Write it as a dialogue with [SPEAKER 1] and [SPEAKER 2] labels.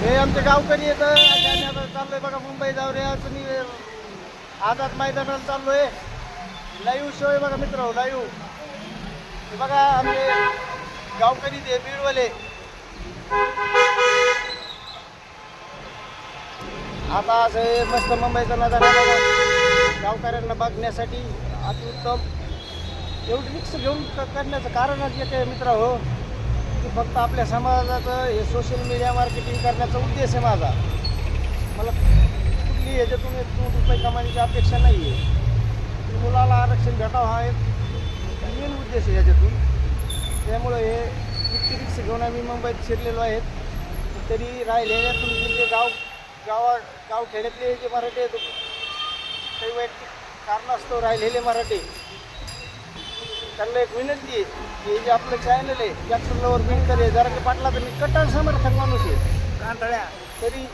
[SPEAKER 1] हे आमचे गावकरी येतं आम्ही आता चाललोय बघा मुंबई जाऊया तुम्ही आझाद मैदानाला चाललोय. लाईव्ह शो आहे बघा मित्र, लाईव्ह. हे बघा आमचे गावकरी ते बीडवाले आता असं मस्त मुंबईचा नजारा बघा गावकऱ्यांना बघण्यासाठी अतिउत्तम. एवढी रिक्स घेऊन करण्याचं कारणच एक आहे मित्र हो, की फक्त आपल्या समाजाचं हे सोशल मीडिया मार्केटिंग करण्याचा उद्देश आहे माझा. मला कुठली ह्याच्यातून 1 रुपये कमाईची अपेक्षा नाही आहे. मुलाला आरक्षण भेटावं हा एक मेन उद्देश आहे याच्यातून. त्यामुळं हे इतकी रिक्स घेऊन आम्ही मुंबईत शिरलेलो आहेत. तरी राहिलेल्या तुमचे गावखेड्यातले जे मराठी आहेत काही वैयक्तिक कारणास्तव राहिलेले मराठी त्यांना एक विनंती आहे की जे आपलं चॅनल आहे जॅक्सन लवर बीडकर आहे जरा पाटला तर मी कट्टर समर्थक माणूस आहे कांटाळ्या तरी